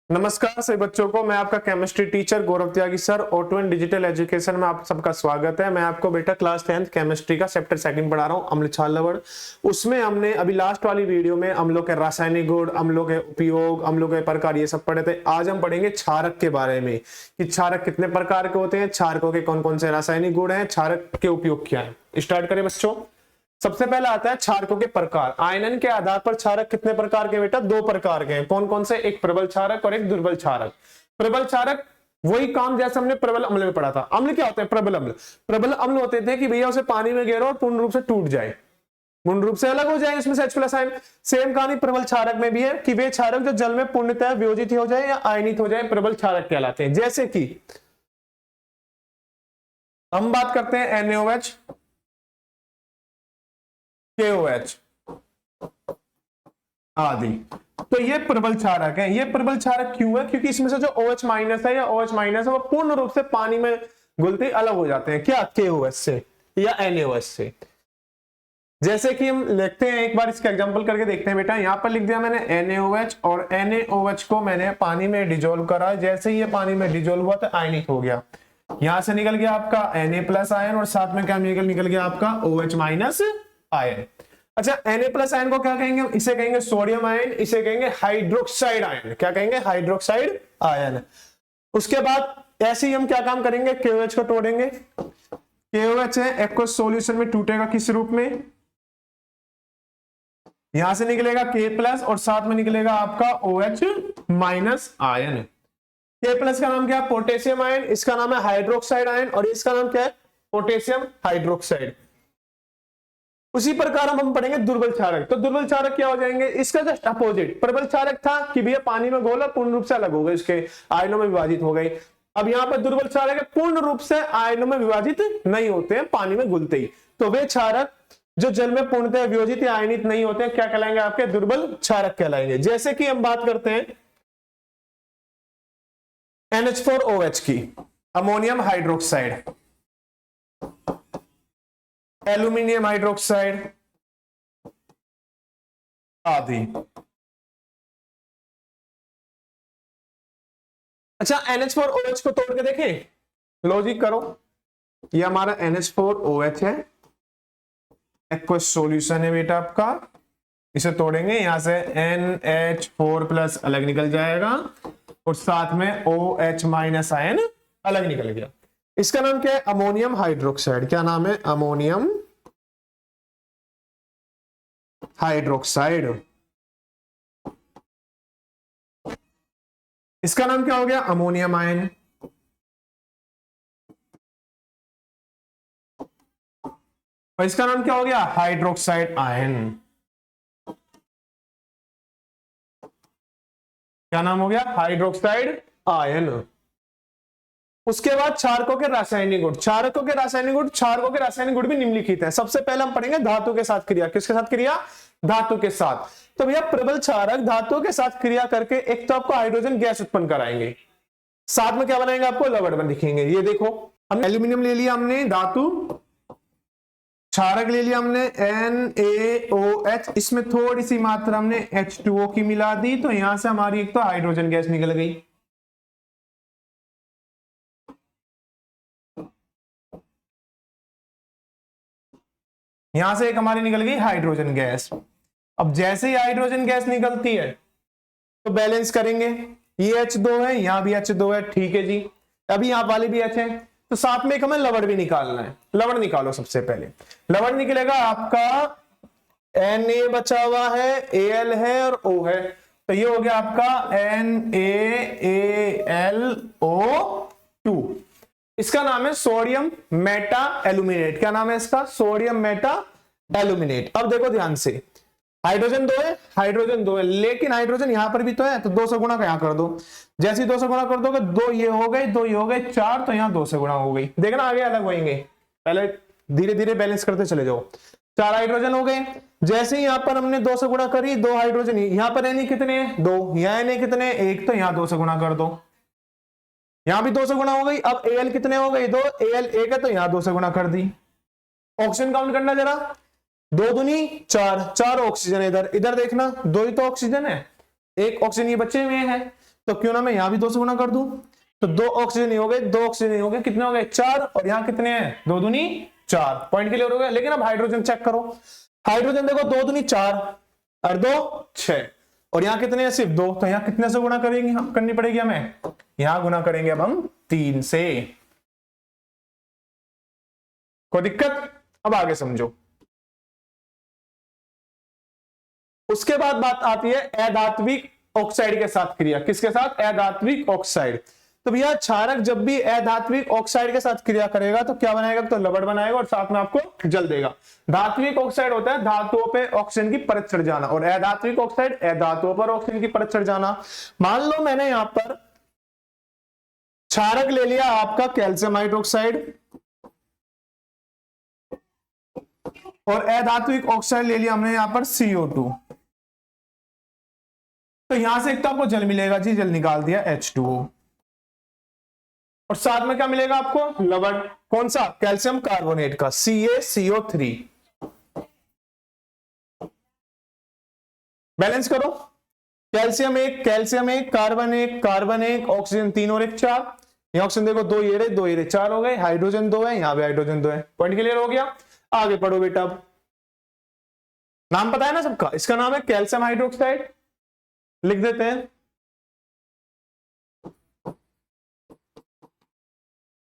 नमस्कार सभी बच्चों को, मैं आपका chemistry teacher Gaurav Tyagi sir auto and digital education में आप सबका स्वागत है। मैं आपको बेटा क्लास 10th केमिस्ट्री का चैप्टर 2 पढ़ा रहा हूँ, अम्ल क्षार लवण। उसमें हमने अभी लास्ट वाली वीडियो में अम्लों के रासायनिक गुण, अम्लों के उपयोग, अम्लों के प्रकार ये सब पढ़े थे। आज हम पढ़ेंगे क्षारक के बारे में कि क्षारक कितने प्रकार के होते हैं, क्षारकों के कौन कौन से रासायनिक गुण है, क्षारक के उपयोग क्या है। स्टार्ट करें बच्चों। सबसे पहला आता है क्षारकों के प्रकार। आयनन के आधार पर क्षारक कितने प्रकार के बेटा? 2 प्रकार के हैं। कौन कौन से? एक प्रबल क्षारक और एक दुर्बल क्षारक। प्रबल क्षारक वही काम जैसे हमने प्रबल अम्ल में पढ़ा था। अम्ल क्या होता है? प्रबल अम्ल। प्रबल अम्ल होते थे कि भैया उसे पानी में गिरो और पूर्ण रूप से टूट जाए, पूर्ण रूप से अलग हो जाए, इसमें से H+ आयन। सेम कहानी प्रबल क्षारक में भी है कि वे क्षारक जो जल में पूर्णतः वियोजित हो जाए या आयनित हो जाए, प्रबल क्षारक कहलाते हैं। जैसे कि हम बात करते हैं NaOH, KOH आदि, तो ये प्रबल क्षारक है। ये प्रबल क्षारक क्यों है? क्योंकि इसमें से जो OH- है या OH- है वो पूर्ण रूप से पानी में घुलते अलग हो जाते हैं। क्या? KOH से या NaOH से। जैसे कि हम लिखते हैं, एक बार इसका एग्जांपल करके देखते हैं बेटा। यहां पर लिख दिया मैंने NaOH और NaOH को मैंने पानी में डिजोल्व करा। जैसे ही ये पानी में डिजोल्व हुआ तो आयनित हो गया। यहां से निकल गया आपका Na+ आयन और साथ में क्या निकल गया आपका OH- आयन। अच्छा, Na+ आयन को क्या कहेंगे? इसे कहेंगे सोडियम आयन, इसे कहेंगे हाइड्रोक्साइड आयन। क्या कहेंगे? Hydroxide ion. उसके बाद ऐसे ही हम क्या काम करेंगे? KOH को तोड़ेंगे। KOH है एक्वस सॉल्यूशन में टूटेगा किस रूप में? यहां से निकलेगा K+ और साथ में निकलेगा आपका OH- आयन। K+ का नाम क्या है? Potassium ion. इसका नाम है हाइड्रोक्साइड आयन और इसका नाम क्या है? Potassium hydroxide. उसी प्रकार हम पढ़ेंगे दुर्बल क्षारक। तो दुर्बल क्षारक क्या हो जाएंगे? इसका जस्ट अपोजिट। प्रबल क्षारक था कि भैया पानी में घोला, पूर्ण रूप से अलग हो गए, इसके आयनों में विभाजित हो गए। अब यहाँ पर दुर्बल क्षारक पूर्ण रूप से आयनों में विभाजित नहीं होते हैं, पानी में घुलते ही। तो वे क्षारक जो जल में पूर्णतः वियोजित या आयनित नहीं होते हैं, क्या कहलाएंगे? आपके दुर्बल क्षारक कहलाएंगे। जैसे कि हम बात करते हैं NH4OH की, अमोनियम हाइड्रोक्साइड, एल्यूमिनियम हाइड्रोक्साइड आदि। अच्छा, NH4OH को तोड़ के देखें, लॉजिक करो। ये हमारा NH4OH है, एक्वस सॉल्यूशन है बेटा आपका। इसे तोड़ेंगे, यहां से NH4+ अलग निकल जाएगा और साथ में OH- आयन अलग निकल गया। इसका नाम क्या है? Ammonium hydroxide. क्या नाम है? Ammonium hydroxide. इसका नाम क्या हो गया? Ammonium ion. और इसका नाम क्या हो गया? Hydroxide ion. क्या नाम हो गया? Hydroxide ion. उसके बाद क्षारकों के रासायनिक गुण। क्षारकों के रासायनिक गुण, क्षारकों के रासायनिक गुण भी निम्नलिखित हैं। सबसे पहले हम पढ़ेंगे धातु के साथ क्रिया। किसके साथ क्रिया? धातु के साथ। तो भैया प्रबल क्षारक धातुओं के साथ क्रिया करके एक तो आपको हाइड्रोजन गैस उत्पन्न कराएंगे, साथ में क्या बनाएंगे? आपको लवण में दिखेंगे। ये देखो, हम एल्यूमिनियम ले लिया हमने धातु, क्षारक ले लिया हमने NaOH, इसमें थोड़ी सी मात्रा हमने H2O की मिला दी, तो यहां से हमारी एक तो हाइड्रोजन गैस निकल गई। यहां से एक हमारी निकल गई हाइड्रोजन गैस। अब जैसे ही हाइड्रोजन गैस निकलती है तो बैलेंस करेंगे। ये H2 है, यहां भी H2 है, ठीक है जी। अभी यहां वाले भी H है, तो साथ में एक हमें लवण भी निकालना है। लवण निकालो सबसे पहले। लवण निकलेगा आपका Na बचा हुआ है, Al है और O है, तो ये हो गया आपका NaAlO2। इसका नाम है सोडियम मेटा एल्यूमिनेट। क्या नाम है इसका? Sodium Meta aluminate. अब देखो ध्यान से, हाइड्रोजन 2 है, हाइड्रोजन 2 है, लेकिन हाइड्रोजन यहां पर भी तो है, तो 2 से गुणा यहां कर दो। जैसे ही 2 से गुणा कर दोगे, 2 ये हो गए, 2 ये हो गए, 4, तो यहां 2 से गुणा हो गई। देखना आगे अलग होंगे, पहले धीरे धीरे बैलेंस करते चले जाओ। 4 हाइड्रोजन हो गए। जैसे ही यहां पर हमने 2 से गुणा करी, 2 हाइड्रोजन, यहां पर Na कितने? 2, यहां Na कितने? 1, तो यहां 2 से गुणा कर दो। यहां भी 2 से गुणा हो गई। अब Al कितने हो गई? 2, Al 1 है, तो यहां 2 से गुणा कर दी। ऑक्सीजन काउंट करना जरा, 2 दूनी 4, 4 ऑक्सीजन। इधर इधर देखना, 2 ही तो ऑक्सीजन है, 1 ऑक्सीजन ये बचे हुए हैं। तो क्यों ना मैं यहां भी 2 से गुना कर दूं, तो 2 ऑक्सीजन ही हो गए, 2 ऑक्सीजन ही हो गए, कितने हो गए 4, और यहां कितने हैं 2 दूनी 4, पॉइंट क्लियर हो गया। लेकिन अब हाइड्रोजन चेक करो, हाइड्रोजन देखो 2 दूनी 4 और 2 6, और यहां कितने हैं सिर्फ 2, तो यहां कितने से गुना करेंगे हम, करनी पड़ेगी हमें, यहां गुना करेंगे अब हम 3 से। कोई दिक्कत? अब आगे समझो। उसके बाद बात आती है अधात्विक ऑक्साइड के साथ क्रिया। किसके साथ? अधात्विक ऑक्साइड। तो भैया क्षारक जब भी अधात्विक ऑक्साइड के साथ क्रिया करेगा तो क्या बनाएगा? तो लवण बनाएगा और साथ में आपको जल देगा। धात्विक ऑक्साइड होता है धातुओं पे ऑक्सीजन की परत चढ़ जाना, और अधात्विक ऑक्साइड अधातुओं पर ऑक्सीजन की परत चढ़ जाना। मान लो मैंने यहां पर क्षारक ले लिया आपका कैल्शियम हाइड्रोक्साइड, और अधात्विक ऑक्साइड ले लिया हमने यहां पर CO2। तो यहां से एक तो आपको जल मिलेगा जी, जल निकाल दिया H2O, और साथ में क्या मिलेगा आपको? लवण। कौन सा? कैल्शियम कार्बोनेट का CaCO3। बैलेंस करो, कैल्शियम एक, कार्बन एक, कार्बन एक, ऑक्सीजन 3 और 1 4। यहां ऑक्सीजन देखो 2 ये रहे, 2 ये रहे, 4 हो गए। हाइड्रोजन 2 है, यहां भी हाइड्रोजन 2 है। पॉइंट क्लियर हो गया? आगे पढ़ो बेटा। अब नाम पता है ना सबका, इसका नाम है कैल्शियम हाइड्रोक्साइड, लिख देते हैं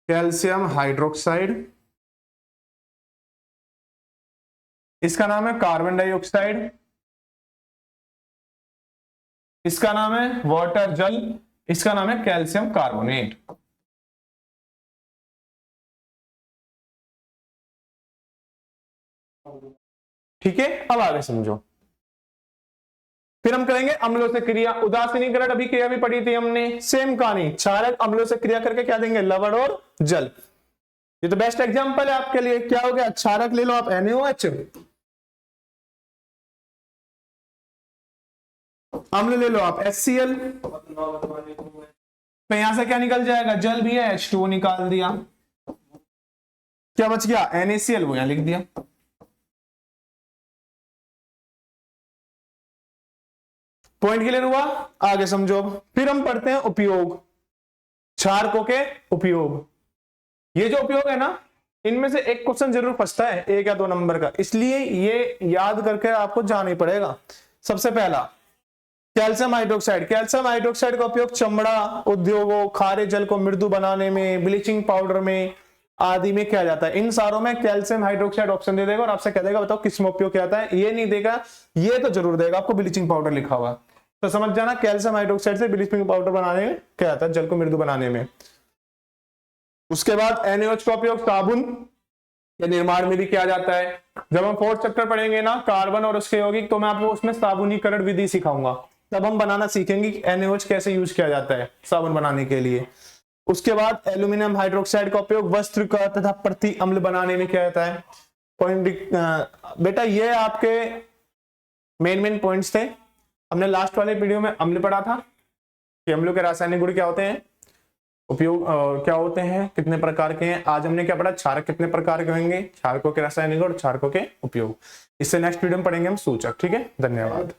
कैल्शियम हाइड्रोक्साइड। इसका नाम है कार्बन डाइऑक्साइड, इसका नाम है वाटर जल, इसका नाम है कैल्शियम कार्बोनेट। ठीक है, अब आगे समझो। फिर हम करेंगे अम्लों से क्रिया। उदासीनीकरण अभी क्रिया भी पढ़ी थी हमने, सेम कहानी। क्षारक अम्लों से क्रिया करके क्या देंगे? लवण और जल। ये तो बेस्ट एग्जांपल है आपके लिए। क्या हो गया? क्षारक ले लो आप NaOH, अम्ल ले लो आप HCl, तो यहां से क्या निकल जाएगा? जल भी है, H2O निकाल दिया, क्या बच गया? NaCl, वो यहां लिख दिया। पॉइंट क्लियर हुआ? आगे समझो। फिर हम पढ़ते हैं उपयोग, क्षारकों के उपयोग। ये जो उपयोग है ना, इनमें से एक क्वेश्चन जरूर फंसता है 1 या 2 नंबर का, इसलिए ये याद करके आपको जाना ही पड़ेगा। सबसे पहला कैल्शियम हाइड्रोक्साइड। कैल्शियम हाइड्रोक्साइड का उपयोग चमड़ा उद्योगों, खारे जल को मृदु बनाने में, ब्लीचिंग पाउडर में आदि में किया जाता है। इन सारों में कैल्शियम हाइड्रोक्साइड ऑप्शन दे देगा और आपसे कह देगा बताओ किस में उपयोग किया जाता है। ये नहीं देगा, ये तो जरूर देगा आपको ब्लीचिंग पाउडर लिखा हुआ, तो समझ जाना कैल्शियम हाइड्रोक्साइड से ब्लीचिंग पाउडर बनाने में क्या जाता है? जल को मृदु बनाने में। उसके बाद NaOH का उपयोग साबुन के निर्माण में भी किया जाता है। जब हम 4th चैप्टर पढ़ेंगे ना कार्बन और उसके यौगिक, तो मैं आपको उसमें साबुनीकरण विधि सिखाऊंगा, तब हम बनाना सीखेंगे कि NaOH कैसे यूज किया जाता है साबुन बनाने के लिए। उसके बाद एल्यूमिनियम हाइड्रोक्साइड का उपयोग वस्त्र का तथा प्रति अम्ल बनाने में किया जाता है। पॉइंट बेटा ये आपके मेन पॉइंट्स थे। हमने लास्ट वाले वीडियो में अम्ल पढ़ा था कि अम्लों के रासायनिक गुण क्या होते हैं, उपयोग क्या होते हैं, कितने प्रकार के हैं। आज हमने क्या पढ़ा? क्षारक कितने प्रकार के होंगे, क्षारकों के रासायनिक गुण और क्षारकों के उपयोग। इससे नेक्स्ट वीडियो में पढ़ेंगे हम सूचक। ठीक है, धन्यवाद।